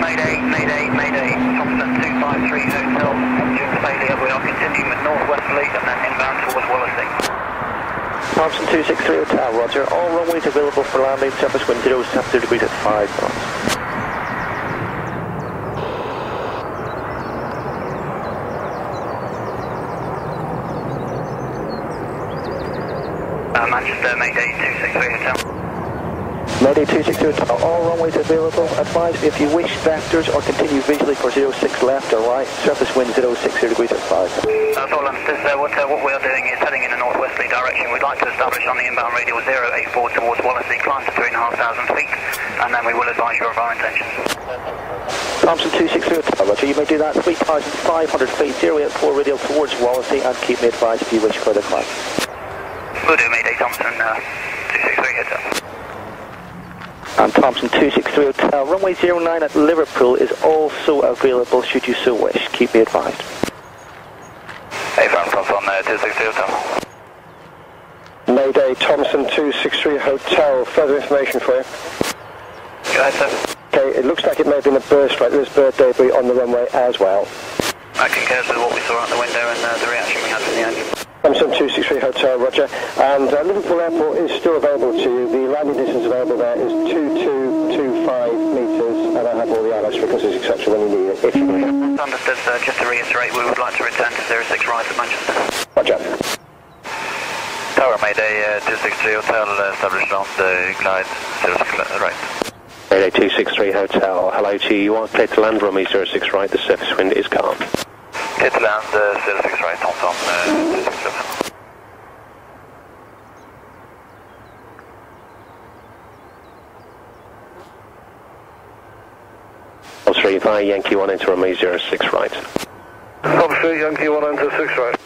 Mayday, Mayday, Mayday. Thompson 253 Hotel. Engine failure. We are continuing with northwesterly and then inbound towards Wallasey. Thompson 263 Hotel, roger. All runways available for landing. Surface wind 0, 70 degrees at 5 knots. Manchester, Mayday 263 Hotel. Mayday 263 Hotel, all runways available. Advise if you wish vectors or continue visually for 06 left or right. Surface wind 060 degrees at 5. That's all understood, sir. What we are doing is heading in a northwesterly direction. We'd like to establish on the inbound radial 084 towards Wallasey, climb to 3,500 feet, and then we will advise you of our intentions. Thompson 263 Hotel, roger. You may do that 3,500 feet, 084 radial towards Wallasey, and keep me advised if you wish further climb. We'll do Mayday Thompson 263 Hotel. And Thompson 263 Hotel, runway 09 at Liverpool is also available should you so wish. Keep me advised. Hey, Thompson 263 Hotel. Mayday Thompson 263 Hotel, further information for you. Go ahead, sir. Okay, it looks like it may have been a burst strike. There's bird debris on the runway as well. That concurs with what we saw out the window and the reaction we had from the engine. Thompson 263 Hotel, roger. And Liverpool Airport is still available to you. The landing distance available there is 2225 metres, and I have all the ILS frequencies etc. when you need it, if you need it. Understood, sir. Just to reiterate, we would like to return to 06 right at Manchester. Roger. Tower Mayday 263 Hotel, established on the glide 06 right. Mayday 263 Hotel, hello to you. You are clear to land runway 06 right, the surface wind is calm. Clear to land 06 right, Thompson 267. Osprey Yankee 1 into runway 06 right. Osprey Yankee 1 into 6 right.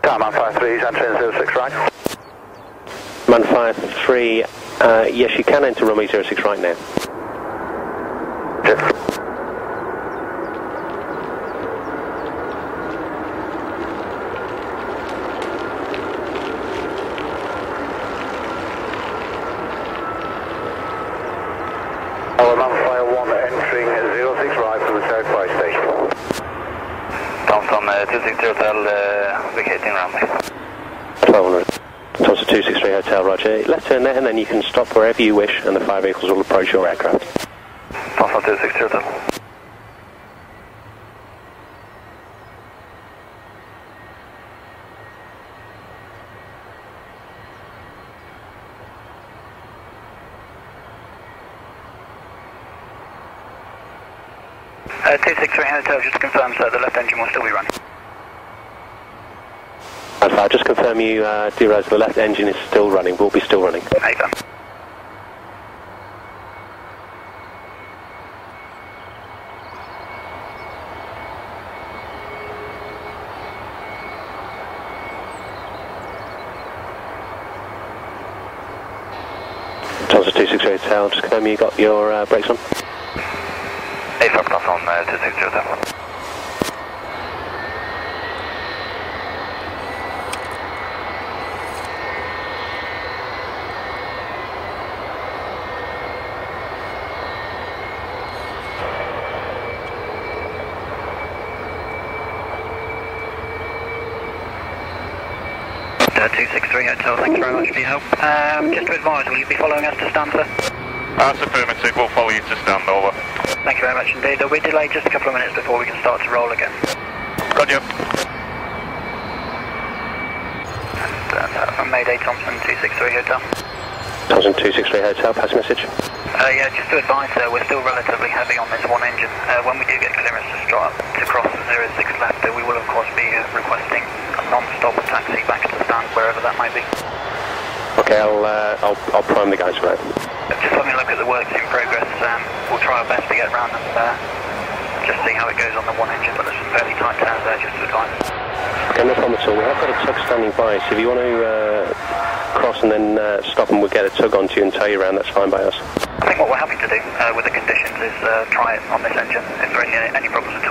Time on 53, entering 06 right. Man 53, yes you can enter runway 06 right now. Yes. Manfire 1 entering 06 right for the South Fly Station. Thompson 263 Hotel, vacating runway. 1200. Thompson 263 Hotel, roger. Left turn there and then you can stop wherever you wish and the fire vehicles will approach your aircraft. Thompson 263 Hotel. Uh, 263 Hotel, just to confirm, sir, the left engine will still be running. I'll just confirm you do realize the left engine is still running, will be still running. Over. Thompson 263 Hotel, just confirm you got your brakes on. Over, Thompson 263 Hotel. Delta 263 Hotel, thanks very much for your help. Just to advise, will you be following us to Stanford? That's affirmative, we'll follow you to stand, over. Thank you very much indeed. There'll be delayed just a couple of minutes before we can start to roll again. Roger. And from Mayday Thompson 263 Hotel. Thompson 263 Hotel, pass message. Yeah, just to advise, we're still relatively heavy on this one engine. When we do get clearance to cross 06 left, we will of course be requesting a non-stop taxi back to the stand, wherever that might be. Okay, I'll prime the guys for that. Just let me look at the works in progress. We'll try our best to get around and just see how it goes on the one engine, but there's some fairly tight turns there, just to advise. Okay, no problem at all. We have got a tug standing by, so if you want to cross and then stop and we'll get a tug onto you and tow you around, that's fine by us. I think what we're happy to do with the conditions is try it on this engine. If there are any problems at